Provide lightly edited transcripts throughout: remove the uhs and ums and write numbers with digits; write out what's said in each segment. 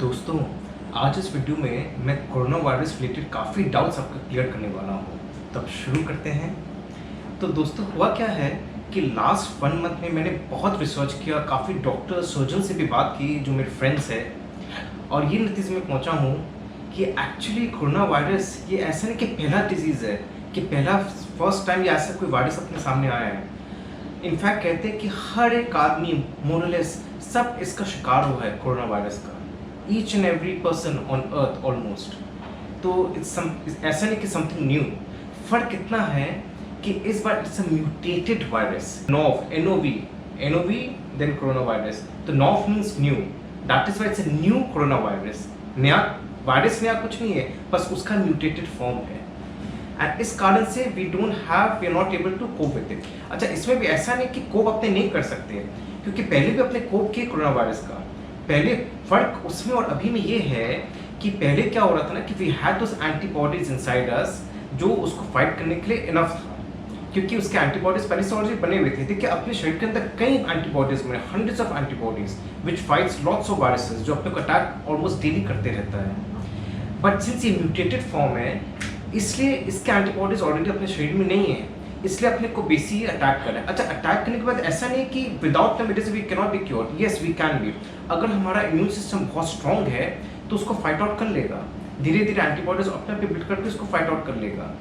दोस्तों, आज इस वीडियो में मैं कोरोना वायरस रिलेटेड काफ़ी डाउट्स आपका क्लियर करने वाला हूँ। तब शुरू करते हैं। तो दोस्तों, हुआ क्या है कि लास्ट 1 मंथ में मैंने बहुत रिसर्च किया, काफ़ी डॉक्टर सर्जन से भी बात की जो मेरे फ्रेंड्स हैं, और ये नतीजे में पहुँचा हूँ कि एक्चुअली कोरोना वायरस ये ऐसा नहीं कि पहला डिजीज़ है, कि पहला फर्स्ट टाइम ये ऐसा कोई वायरस अपने सामने आया है। इनफैक्ट कहते हैं कि हर एक आदमी मोरलेस सब इसका शिकार हुआ है कोरोना वायरस का, each and every person on earth almost. तो ऐसा नहीं कि समथिंग न्यू। फर्क इतना है कि इस बार it's a mutated virus, nov NOV then corona virus. तो nov means new, that is why it's a new corona virus. नया वायरस, नया कुछ नहीं है, बस उसका म्यूटेटेड फॉर्म है। एंड इस कारण से we are not able to cope with it. अच्छा, इसमें भी ऐसा नहीं कि कोप अपने नहीं कर सकते, क्योंकि पहले भी अपने कोप किए कोरोना वायरस का। पहले फर्क उसमें और अभी में ये है कि पहले क्या हो रहा था ना कि we had those antibodies inside us जो उसको फाइट करने के लिए इनफ था, क्योंकि उसके एंटीबॉडीज पहले से ऑलरेडी बने हुए थे। देखिए, अपने शरीर के अंदर कई एंटीबॉडीज में, hundreds of antibodies which fights lots of viruses, जो अपने को अटैक ऑलमोस्ट डेली करते रहता है। बट सिंस ये म्यूटेटेड फॉर्म है, इसलिए इसके एंटीबॉडीज ऑलरेडी अपने शरीर में नहीं है, इसलिए अपने को बेसिकली अटैक कर रहा है। अच्छा, अटैक करने के बाद ऐसा नहीं कि without the medicine we can not be cured. Yes, we can be. अगर हमारा इम्यून सिस्टम बहुत स्ट्रांग है तो उसको फाइट आउट कर लेगा, धीरे धीरे एंटीबॉडीज अपने आप बिल्ड करके उसको फाइट आउट कर लेगा।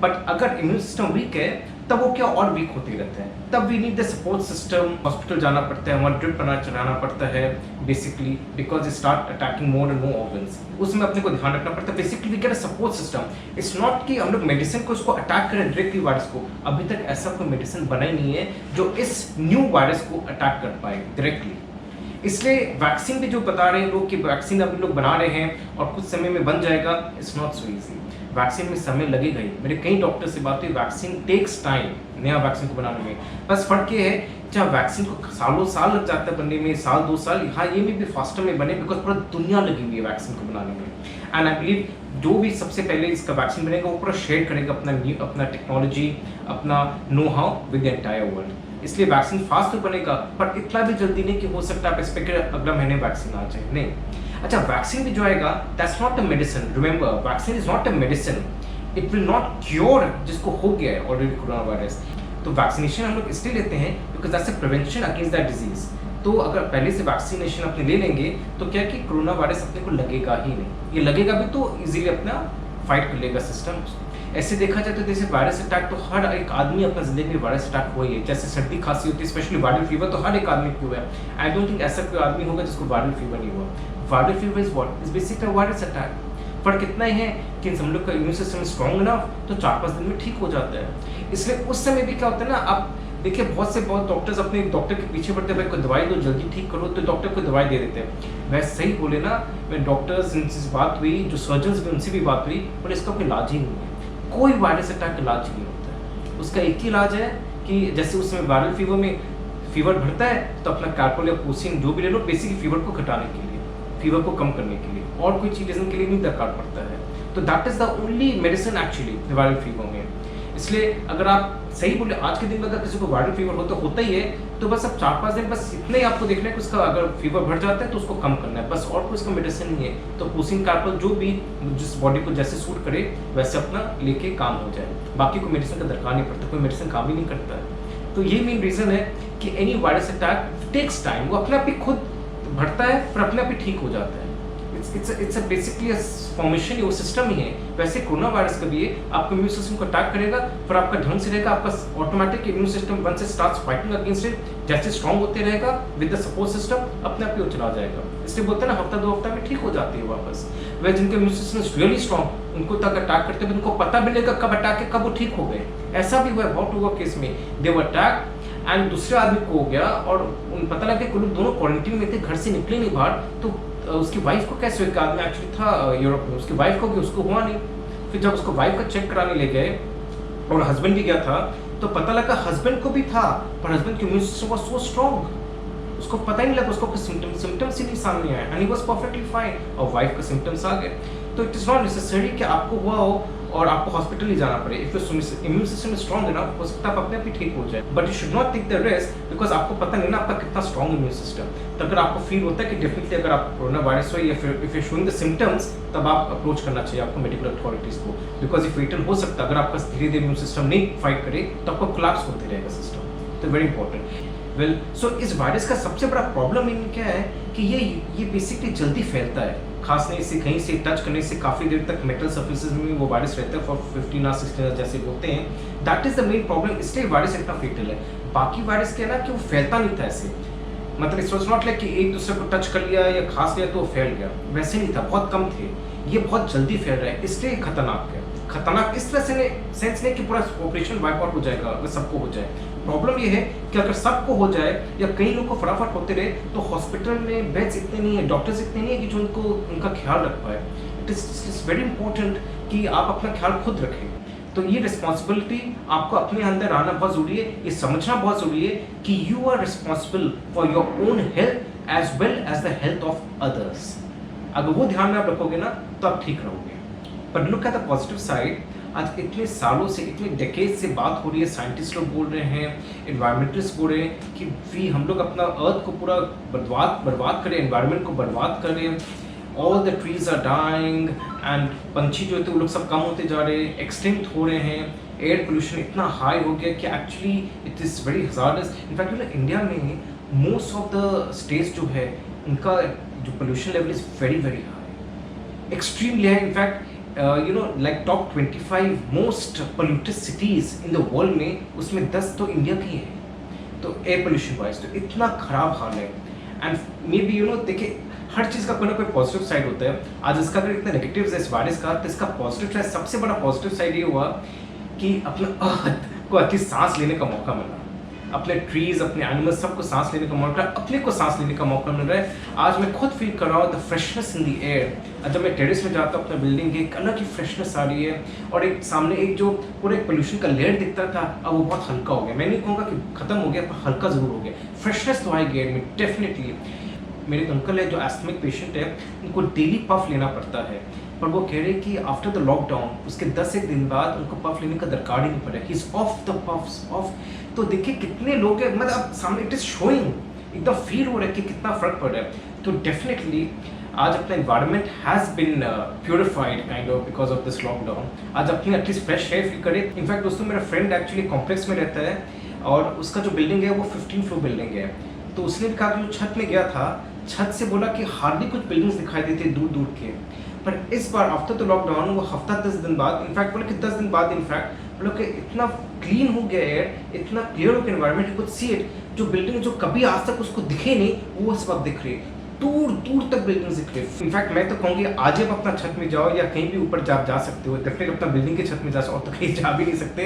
बट अगर इम्यून सिस्टम वीक है तब वो क्या और वीक होते रहते हैं। तब we need the support system, hospital जाना पड़ता है, वहाँ ड्रिप चलाना पड़ता है basically, because it start attacking more and more organs. उसमें अपने को ध्यान रखना पड़ता है। Basically we get a support system. It's not कि हम लोग मेडिसिन को उसको अटैक करें डायरेक्टली वायरस को। अभी तक ऐसा कोई मेडिसिन बना ही नहीं है जो इस न्यू वायरस को अटैक कर पाए डायरेक्टली। इसलिए वैक्सीन भी जो बता रहे हैं लोग कि वैक्सीन अभी लोग बना रहे हैं और कुछ समय में बन जाएगा, it's not so easy. Vaccine में समय लगेगा ही। मेरे कई डॉक्टर से बात हुई, वैक्सीन टेक्स टाइम, नया वैक्सीन को बनाने में। बस फर्क ये है, चाहे वैक्सीन को सालों साल लग जाता है बनने में, साल 2 साल, हाँ ये में भी फास्टर में बने, बिकॉज पूरा दुनिया लगी हुई है वैक्सीन को बनाने में। एंड आई बिलीव जो भी सबसे पहले इसका वैक्सीन बनेगा वो पूरा शेयर करेगा अपना टेक्नोलॉजी, अपना know how with the entire world. इसलिए वैक्सीन फास्ट तो बनेगा, पर इतना भी जल्दी नहीं कि हो सकता है आप एक्सपेक्ट करें अगला महीने वैक्सीन आ जाए, नहीं। अच्छा, वैक्सीन भी जो आएगा that's not a medicine. Remember, vaccine is not a medicine. It will not cure जिसको हो गया है ऑलरेडी कोरोना वायरस। तो वैक्सीनेशन हम लोग इसलिए लेते हैं because that's a prevention against that disease. तो अगर पहले से वैक्सीनेशन अपने ले लेंगे तो क्या कि कोरोना वायरस अपने को लगेगा ही नहीं। ये लगेगा भी तो इजीली अपना फाइट कर लेगा सिस्टम। ऐसे देखा जाए तो जैसे वायरस अटैक तो हर एक आदमी अपना जिंदगी में वायरस अटैक हुआ ही है। जैसे सर्दी खांसी होती है, स्पेशली वायरल फीवर, तो हर एक आदमी को हुआ है। आई डोंट थिंक ऐसा कोई आदमी होगा जिसको वायरल फीवर नहीं हुआ। Viral fever is what is basically virus attack. फर्क इतना ही है कि हम लोग का इम्यून सिस्टम स्ट्रॉन्ग इनफ तो 4-5 दिन में ठीक हो जाता है। इसलिए उस समय भी क्या होता है ना, आप देखिए बहुत डॉक्टर्स अपने डॉक्टर के पीछे पड़ते हैं, भाई कोई दवाई दो जल्दी ठीक करो, तो डॉक्टर को दवाई दे देते हैं। वैसे सही बोले ना, मैं डॉक्टर्स से बात हुई, जो सर्जन्स भी उनसे भी बात हुई, पर इसका कोई इलाज ही नहीं है। कोई वायरस अटैक का इलाज नहीं होता है। उसका एक ही इलाज है कि जैसे उसमें वायरल फीवर में फीवर बढ़ता है तो अपना कैल्पोल या कोसिन जो भी ले लो, बेसिकली फीवर को घटाने के लिए, फीवर को कम करने के लिए, और कोई चीज़ के लिए नहीं दरकार पड़ता है। तो that is the only medicine actually viral fever में। इसलिए अगर आप सही बोले, आज के दिन में अगर किसी को वायरल फीवर होता ही है, तो बस अब 4-5 दिन बस इतना ही आपको देखना है कि उसका अगर फीवर बढ़ जाता है तो उसको कम करना है, बस। और कोई इसका मेडिसिन नहीं है। तो कोसिन कैल्पोल जो भी जिस बॉडी को जैसे सूट करे वैसे अपना लेके काम हो जाए, बाकी कोई मेडिसिन का दरकार नहीं पड़ता, कोई मेडिसिन काम ही नहीं करता है। तो ये मेन रीज़न है कि any virus attack takes time, वो अपने आप ही खुद बढ़ता है फिर अपने आप ही ठीक हो जाता है। इट्स अ बेसिकली फॉर्मेशन, वो सिस्टम ही है। वैसे कोरोना वायरस का भी है, आपका इम्यून सिस्टम को अटैक करेगा, पर आपका ढंग से रहेगा, आपका automatic immune system once it starts fighting against it, जैसे स्ट्रॉन्ग होते रहेगा विद द सपोर्ट सिस्टम, अपने आप ही वो चला जाएगा। इसलिए बोलते हैं ना, हफ्ता 2 हफ्ता में ठीक हो जाती है वापस। वह जिनके immune system is really strong, उनको तक अटैक करते हुए उनको पता भी नहीं लगा कब अटैक है, कब वो ठीक हो गए। ऐसा भी हुआ है, बहुत हुआ केस में, दे वर अटैक एंड दूसरे आदमी को हो गया और उन पता लगा कि लोग दोनों क्वारंटीन में थे, घर से निकले नहीं बाहर। तो उसकी वाइफ को कैसे हुआ, आदमी एक्चुअली था यूरोप में, उसकी वाइफ को भी उसको हुआ नहीं। फिर जब उसको वाइफ का चेक कराने ले गए और हस्बैंड भी गया था, तो पता लगा हस्बैंड को भी था, पर हस्बैंड की immune system was so strong उसको पता ही नहीं लगा, उसको कुछ सिम्टम्स ही नहीं सामने आए, and he was perfectly fine, और वाइफ का सिम्टम्स आ गए। तो इट इज़ नॉट नेसेसरी कि आपको हुआ हो और आपको हॉस्पिटल ही जाना पड़े। If your immune system is strong enough, हो सकता है आप अपने आप ही ठीक हो जाए, but you should not take the risk, because आपको पता नहीं ना आपका कितना स्ट्रॉन्ग इम्यून सिस्टम। तो अगर आपको फील होता है कि डेफिनेटली अगर आप कोरोना वायरस हो या फिर if you showing the symptoms, तब आप अप्रोच करना चाहिए आपको मेडिकल अथॉरिटीज को, बिकॉज ये फेटल हो सकता है। अगर आपका धीरे धीरे इम्यून सिस्टम नहीं फाइट करे तो आपको कोलैप्स होते रहेगा सिस्टम। तो वेरी इंपॉर्टेंट। वेल सो इस वायरस का सबसे बड़ा प्रॉब्लम इन क्या है कि ये बेसिकली जल्दी फैलता है, खांसने से, कहीं से टच करने से, काफ़ी देर तक मेटल सर्फेसेस में वो वायरस रहता है फॉर 15 और 16 आवर्स जैसे बोलते हैं। That is the main problem, इसलिए वायरस इतना फेटल है। बाकी वायरस क्या है ना कि वो फैलता नहीं था ऐसे, मतलब इट्स नॉट लाइक कि एक दूसरे को टच कर लिया या खांस लिया तो वो फैल गया, वैसे नहीं था, बहुत कम थे। ये बहुत जल्दी फैल रहा है, इसलिए खतरनाक है। खतरनाक इस तरह से सेंस नहीं कि पूरा ऑपरेशन वाइप आउट हो जाएगा अगर सबको हो जाए। प्रॉब्लम ये है कि अगर सबको हो जाए या कई लोग को फटाफट होते रहे तो हॉस्पिटल में बेड्स इतने नहीं है, डॉक्टर्स इतने नहीं है कि जो उनका ख्याल रख पाए। इट इज वेरी इंपॉर्टेंट कि आप अपना ख्याल खुद रखें। तो ये रिस्पॉन्सिबिलिटी आपको अपने अंदर आना बहुत ज़रूरी है, ये समझना बहुत ज़रूरी है कि you are responsible for your own health as well as the health of others. अगर वो ध्यान में आप रखोगे ना तो आप ठीक रहोगे। But look at the positive side, आज इतने सालों से, इतने डेकेड से बात हो रही है, साइंटिस्ट लोग बोल रहे हैं, एनवायरमेंटलिस्ट बोल रहे हैं कि हम लोग अपना अर्थ को पूरा बर्बाद करें, एनवायरमेंट को बर्बाद करें, all the trees are dying, and पंछी जो थे वो लोग सब कम होते जा रहे हैं, एक्सटिंक्ट हो रहे हैं, एयर पोल्यूशन इतना हाई हो गया कि actually it is very hazards. In fact India में मोस्ट ऑफ द स्टेट्स जो है उनका जो pollution level is very very high, extremely high. In fact like top 25 most polluted cities in the world में उसमें 10 तो इंडिया की है। तो एयर पोल्यूशन वाइज तो इतना खराब हाल है। एंड मे बी देखिए हर चीज़ का कोई ना कोई पॉजिटिव साइड होता है। आज इसका अगर इतना नेगेटिव है इस वायरस का, तो इसका पॉजिटिव साइड, सबसे बड़ा पॉजिटिव साइड ये हुआ कि अपना अर्थ को अच्छी सांस लेने का मौका मिला, अपने ट्रीज, अपने एनिमल्स, सबको सांस लेने का मौका, अपने को सांस लेने का मौका मिल रहा है। आज मैं खुद फील कर रहा हूँ the freshness in the air. जब मैं टेरेस में जाता हूँ अपना बिल्डिंग की, एक अलग ही फ्रेशनेस आ रही है, और एक सामने एक जो पूरे पोल्यूशन का लेयर दिखता था अब वो बहुत हल्का हो गया। मैं नहीं कहूँगा कि खत्म हो गया, पर हल्का जरूर हो गया। फ्रेशनेस तो आएगी एयर में डेफिनेटली। मेरे एक अंकल है जो एस्थमिक पेशेंट है, उनको डेली पफ लेना पड़ता है, पर वो कह रहे कि आफ्टर द लॉकडाउन उसके 10 एक दिन बाद उनको पफ लेने का दरकार ही नहीं पड़ा, he is of the puffs of. तो देखिए कितने लोग हैं, मतलब अब सामने इट इज शोइंग, एकदम फील हो रहा है कि कितना फर्क पड़ रहा है। तो डेफिनेटली आज अपना environment has been purified kind of because of this lockdown. आज अपनी एटलीस्ट फ्रेश एयर फील करे। इनफैक्ट दोस्तों मेरा फ्रेंड एक्चुअली कॉम्प्लेक्स में रहता है और उसका जो बिल्डिंग है वो 15 फ्लोर बिल्डिंग है। तो उसने भी कहा कि जो छत में गया था, छत से बोला कि हार्डली कुछ बिल्डिंग्स दिखाई देते दूर दूर के। पर इस बार आफ्टर द लॉकडाउन वो हफ्ता 10 दिन बाद, इनफैक्ट बोले कि 10 दिन बाद इनफैक्ट बोले कि इतना क्लीन हो गया एयर, इतना क्लियर हो गया एनवायरनमेंट, कुछ सी इट, जो बिल्डिंग जो कभी आज तक उसको दिखे नहीं वो इस वक्त दिख रही है, दूर दूर तक बिल्डिंग्स दिख रही है। इनफैक्ट मैं तो कहूँगी आज आप अपना छत में जाओ या कहीं भी ऊपर जा सकते हो, डेफिनेटली अपना बिल्डिंग के छत में जा सकते हो, और तो कहीं जा भी नहीं सकते,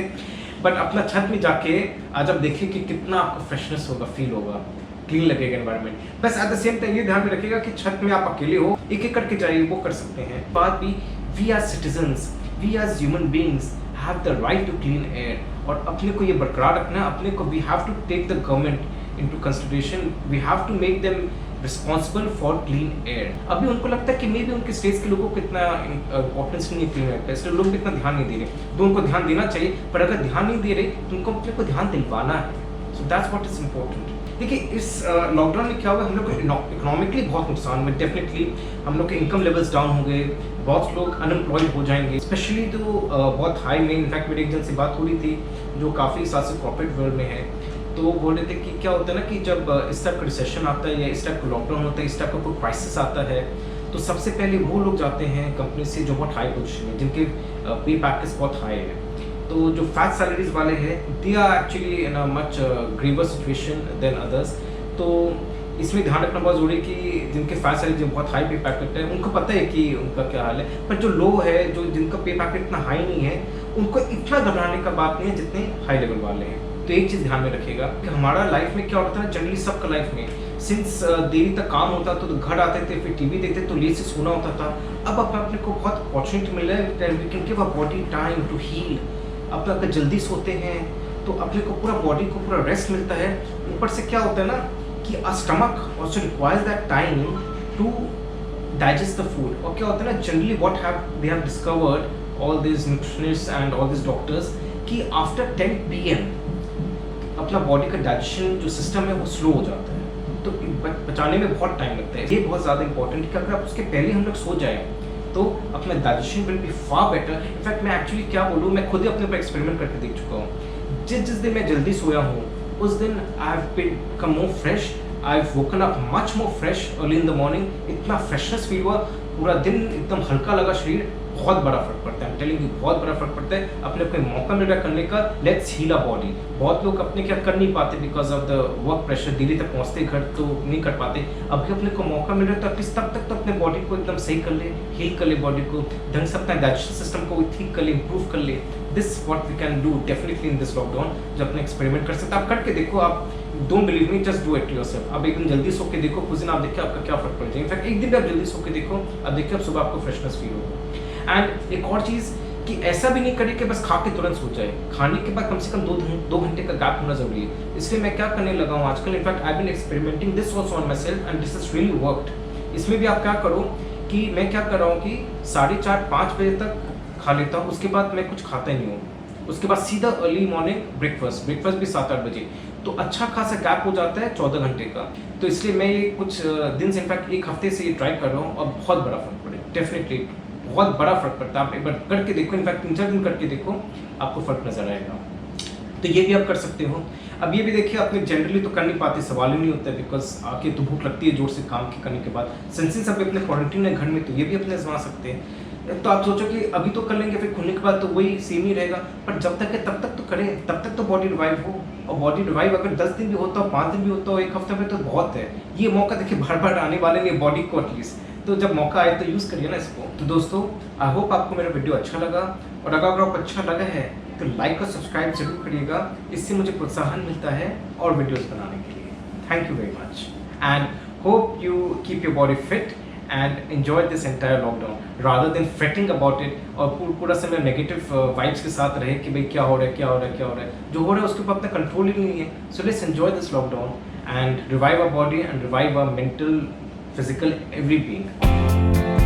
बट अपना छत में जाके आज आप देखिए कि कितना आपको फ्रेशनेस होगा, फील होगा, क्लीन लगेगा एनवायरनमेंट। बस एट द सेम टाइम ये ध्यान में रखिएगा कि छत में आप अकेले हो, एक एक करके जाइए, वो कर सकते हैं। बात भी, we are citizens, we are human beings have the right to clean air, और अपने को ये बरकरार रखना है। अपने को we have to take the government into consideration, we have to make them responsible for clean air. अभी उनको लगता है कि मे भी उनके स्टेट्स के लोगों को इतना इंपॉर्टेंस नहीं है क्लीन एयर का, इसलिए लोग भी इतना ध्यान नहीं दे रहे। तो उनको ध्यान देना चाहिए, पर अगर ध्यान नहीं दे रहे तो उनको अपने को ध्यान दिलवाना है। So that's what is important. देखिए इस लॉकडाउन में क्या हुआ, हम लोग को इकोनॉमिकली बहुत नुकसान हुआ। डेफिनेटली हम लोग के इनकम लेवल्स डाउन हो गए, बहुत लोग अनएम्प्लॉयड हो जाएंगे, स्पेशली तो बहुत हाई में। इनफैक्ट मेरे एक जन से बात हो रही थी जो काफ़ी साल से कॉर्पोरेट वर्ल्ड में है, तो वो बोल रहे थे कि क्या होता है ना कि जब इस टाइप का रिसेशन आता है या इस टाइप का लॉकडाउन होता है, इस टाइप का कोई क्राइसिस आता है, तो सबसे पहले वो लोग जाते हैं कंपनी से जो बहुत हाई पोजीशन में, जिनके पे पैकेज बहुत हाई है। तो जो फैट सैलरीज वाले हैं, they are actually in a much graver situation than others. तो इसमें ध्यान रखना बहुत ज़रूरी है कि जिनके फैट सैलरी जो बहुत हाई पे पैकेट है, उनको पता है कि उनका क्या हाल है, पर जो लो है, जो जिनका पे पैकेट इतना हाई नहीं है, उनको इतना घबराने का बात नहीं है जितने हाई लेवल वाले हैं। तो एक चीज़ ध्यान में रखिएगा कि हमारा लाइफ में क्या होता है ना, जनरली सबका लाइफ में सिंस देरी तक काम होता तो घर आते थे, फिर टीवी देखते तो लेट से सोना होता था। अब अपने को बहुत अपॉर्चुनिटी मिल रहा है, we can give a body time to heal. अपना अगर जल्दी सोते हैं तो अपने को पूरा बॉडी को पूरा रेस्ट मिलता है। ऊपर से क्या होता है ना कि our stomach also requires that time to digest the food. और क्या होता है ना, generally what have they have discovered all these nutritionists and all these doctors कि after 10 PM अपना बॉडी का डाइजेशन जो सिस्टम है वो स्लो हो जाता है, तो पचाने में बहुत टाइम लगता है। ये बहुत ज़्यादा इंपॉर्टेंट है कि अगर आप उसके पहले हम लोग सो जाएं तो अपना digestion will be far better. In fact मैं एक्चुअली क्या बोलूँ, मैं खुद ही अपने ऊपर एक्सपेरिमेंट करके देख चुका हूँ। जिस दिन मैं जल्दी सोया हूँ उस दिन I have become more fresh, I have woken up much more fresh early in the morning. इतना फ्रेशनेस फील हुआ, पूरा दिन एकदम हल्का लगा, शरीर बहुत बड़ा फर्क पड़ता है। टेलिंग यू बहुत बड़ा फर्क पड़ता है। अपने को मौका मिल रहा है करने का, लेट्स हील अ बॉडी। बहुत लोग अपने क्या कर नहीं पाते because of the work pressure, Delhi तक पहुंचते घर तो नहीं कर पाते। अभी अपने को मौका मिल रहा है तो एटलीस्ट तब तक तो अपने बॉडी को एकदम सही कर ले, हील कर ले बॉडी को, ढंग से अपना डाइजेशन सिस्टम को ठीक कर ले, इंप्रूव कर ले। This what we can do definitely in this lockdown. जो अपने एक्सपेरिमेंट कर सकते हैं, आप करके देखो, आप don't believe me, just do it yourself. आप एक दिन जल्दी सो के देखो, कुछ दिन आप देखिए आपका क्या फर्क पड़ जाएगा। इनफैक्ट एक दिन भी आप जल्दी सो के देखो, आप देखिए आप सुबह आपको फ्रेशनेस फील होगा। एंड एक और चीज़ कि ऐसा भी नहीं करे कि बस खा के तुरंत सो जाए, खाने के बाद कम से कम 2 घंटे का गैप होना जरूरी है। इसलिए मैं क्या करने लगा हूँ आजकल, in fact I been experimenting this also on myself and this is really worked. इसमें भी आप क्या करो कि मैं क्या कर रहा हूँ कि 4:30-5 बजे तक खा लेता हूँ, उसके बाद मैं कुछ खाता ही नहीं हूँ। उसके बाद सीधा अर्ली मॉर्निंग ब्रेकफास्ट भी 7-8 बजे, तो अच्छा खासा गैप हो जाता है 14 घंटे का। तो इसलिए मैं ये कुछ दिन से, इनफैक्ट 1 हफ्ते से ये ट्राई कर रहा हूँ और बहुत बड़ा फर्क पड़े, डेफिनेटली बहुत बड़ा फर्क पड़ता है। आप एक बार करके देखो, इनफैक्ट 3-4 दिन करके देखो, आपको फर्क नजर आएगा। तो ये भी आप कर सकते हो। अब ये भी देखिए, आपने जनरली तो कर नहीं पाते, सवाल ही नहीं होता है बिकॉज आके तो भूख लगती है जोर से काम के करने के बाद। सिंस अभी अपने क्वारंटीन है घर में, तो ये भी अपने आजमा सकते हैं। तो आप सोचो कि अभी तो कर लेंगे, फिर खुलने के बाद तो वही सेम ही रहेगा, पर जब तक है तब तक तो करें, तब तक तो बॉडी रिवाइव हो। और बॉडी रिवाइव अगर 10 दिन भी होता हो, 5 दिन भी होता हो, 1 हफ्ते में, तो बहुत है। ये मौका देखिए बार बार आने वाले नहीं बॉडी को, एटलीस्ट तो जब मौका आए तो यूज़ करिए ना इसको। तो दोस्तों, आई होप आपको मेरा वीडियो अच्छा लगा, और अगर आपको अच्छा लगा है तो लाइक और सब्सक्राइब जरूर करिएगा, इससे मुझे प्रोत्साहन मिलता है और वीडियोस बनाने के लिए। Thank you very much and hope you keep your body fit and enjoy this entire lockdown rather than fretting about it और पूरा समय नेगेटिव वाइब्स के साथ रहे कि भाई क्या हो रहा है, क्या हो रहा है, क्या हो रहा है। जो हो रहा है उसके ऊपर अपना कंट्रोल ही नहीं है। So let's enjoy this lockdown and revive our body and revive our mental, physical, every being.